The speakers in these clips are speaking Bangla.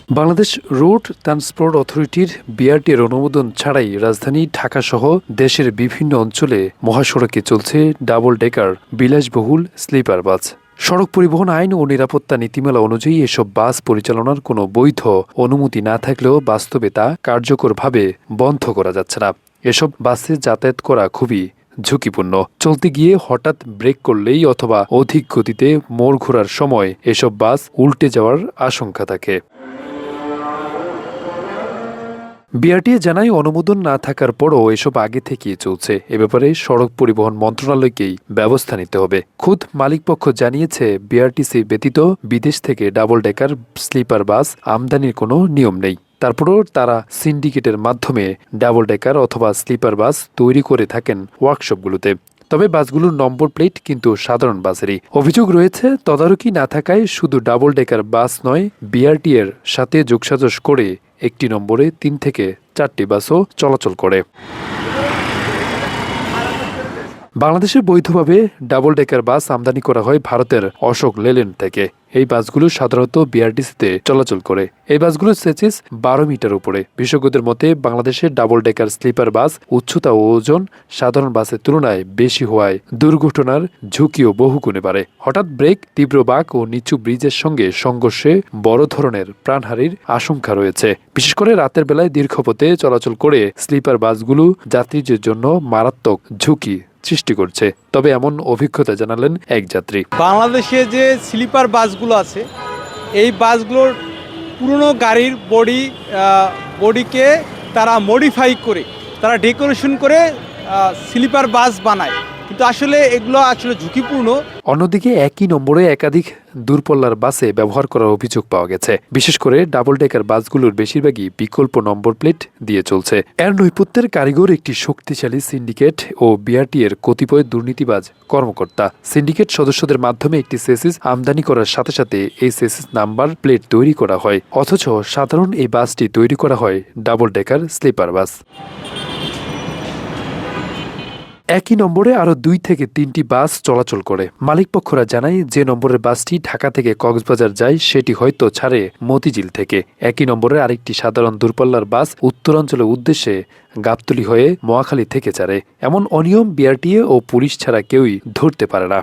বাংলাদেশ রোড ট্রান্সপোর্ট অথরিটির বিআরটি এর অনুমোদন ছাড়াই রাজধানী ঢাকাসহ দেশের বিভিন্ন অঞ্চলে মহাসড়কে চলছে ডাবল ডেকার বিলাসবহুল স্লিপার বাস। সড়ক পরিবহন আইন ও নিরাপত্তা নীতিমালা অনুযায়ী এসব বাস পরিচালনার কোনো বৈধ অনুমতি না থাকলেও বাস্তবে তা কার্যকরভাবে বন্ধ করা যাচ্ছে না। এসব বাসে যাতায়াত করা খুবই ঝুঁকিপূর্ণ। চলতে গিয়ে হঠাৎ ব্রেক করলেই অথবা অধিক গতিতে মোড় ঘোরার সময় এসব বাস উল্টে যাওয়ার আশঙ্কা থাকে। বিআরটিএ জানায়, অনুমোদন না থাকার পরও এসব আগে থেকেই চলছে। এ ব্যাপারে সড়ক পরিবহন মন্ত্রণালয়কেই ব্যবস্থা নিতে হবে। খুদ মালিকপক্ষ জানিয়েছে, বিআরটিসি ব্যতীত বিদেশ থেকে ডাবল ডেকার স্লিপার বাস আমদানির কোনো নিয়ম নেই। তারপরও তারা সিন্ডিকেটের মাধ্যমে ডাবল ডেকার অথবা স্লিপার বাস তৈরি করে থাকেন ওয়ার্কশপগুলোতে। তবে বাসগুলোর নম্বর প্লেট কিন্তু সাধারণ বাসেরই। অভিযোগ রয়েছে, তদারকি না থাকায় শুধু ডাবল ডেকার বাস নয়, বিআরটি এর সাথে যোগসাজশ করে একটি নম্বরে 3 থেকে 4টি বাসও চলাচল করে। বাংলাদেশে বৈধভাবে ডাবল ডেকার বাস আমদানি করা হয় ভারতের অশোক লেল্যান্ড থেকে। এই বাসগুলো সাধারণত বিআরটিসিতে চলাচল করে। এই বাসগুলোর সেচিস 12 মিটার উপরে। বিশেষজ্ঞদের মতে, বাংলাদেশের ডাবল ডেকার স্লিপার বাস উচ্চতা ও ওজন সাধারণ বাসের তুলনায় বেশি হওয়ায় দুর্ঘটনার ঝুঁকিও বহুগুণে বাড়ে। হঠাৎ ব্রেক, তীব্র বাঁক ও নিচু ব্রিজের সঙ্গে সংঘর্ষে বড় ধরনের প্রাণহানির আশঙ্কা রয়েছে। বিশেষ করে রাতের বেলায় দীর্ঘপথে চলাচল করে স্লিপার বাসগুলো যাত্রীদের জন্য মারাত্মক ঝুঁকি সৃষ্টি করছে। তবে এমন অভিজ্ঞতা জানালেন এক যাত্রী। বাংলাদেশে যে স্লিপার বাসগুলো আছে, এই বাসগুলোর পুরনো গাড়ির বডিকে তারা মডিফাই করে, তারা ডেকোরেশন করে স্লিপার বাস বানায়, কিন্তু আসলে এগুলো আসলে ঝুঁকিপূর্ণ। অন্যদিকে একই নম্বরে একাধিক দূরপল্লার বাসে ব্যবহার করার অভিযোগ পাওয়া গেছে। বিশেষ করে ডাবল ডেকার বাসগুলোর বেশিরভাগই বিকল্প নম্বর প্লেট দিয়ে চলছে। এর নৈপথ্যের কারিগর একটি শক্তিশালী সিন্ডিকেট ও বিআরটি এর কতিপয় দুর্নীতিবাজ কর্মকর্তা। সিন্ডিকেট সদস্যদের মাধ্যমে একটি সেসিস আমদানি করার সাথে সাথে এই সেসিস নাম্বার প্লেট তৈরি করা হয়, অথচ সাধারণ এই বাসটি তৈরি করা হয় ডাবল ডেকার স্লিপার বাস। একই নম্বরে আরও 2 থেকে 3টি বাস চলাচল করে। মালিকপক্ষরা জানায়, যে নম্বরের বাসটি ঢাকা থেকে কক্সবাজার যায় সেটি হয়তো ছাড়ে মতিঝিল থেকে। একই নম্বরের আরেকটি সাধারণ দূরপাল্লার বাস উত্তরাঞ্চলের উদ্দেশ্যে গাবতলী হয়ে মহাখালী থেকে ছাড়ে। এমন অনিয়ম বিআরটিএ ও পুলিশ ছাড়া কেউই ধরতে পারে না।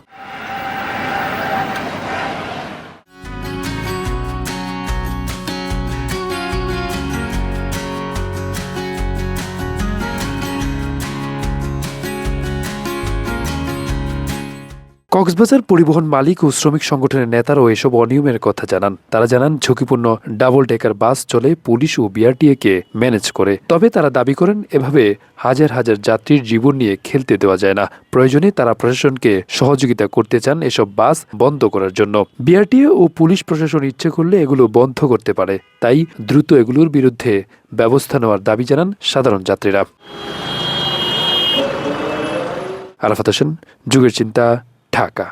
কক্সবাজার পরিবহন মালিক ও শ্রমিক সংগঠনের নেতারাও এসব অনিয়মের কথা জানান। তারা জানান, ঝুঁকিপূর্ণ ডাবল ডেকার বাস চলে পুলিশ ও বিআরটিএ কে ম্যানেজ করে। তবে তারা দাবি করেন, এভাবে হাজার হাজার যাত্রীর জীবন নিয়ে খেলতে দেওয়া যায় না। প্রয়োজনে তারা প্রশাসনকে সহযোগিতা করতে চান এসব বাস বন্ধ করার জন্য। বিআরটিএ ও পুলিশ প্রশাসন ইচ্ছে করলে এগুলো বন্ধ করতে পারে। তাই দ্রুত এগুলোর বিরুদ্ধে ব্যবস্থা নেওয়ার দাবি জানান সাধারণ যাত্রীরা। আরাফাত হোসেন, যুগের চিন্তা, ঢাকা।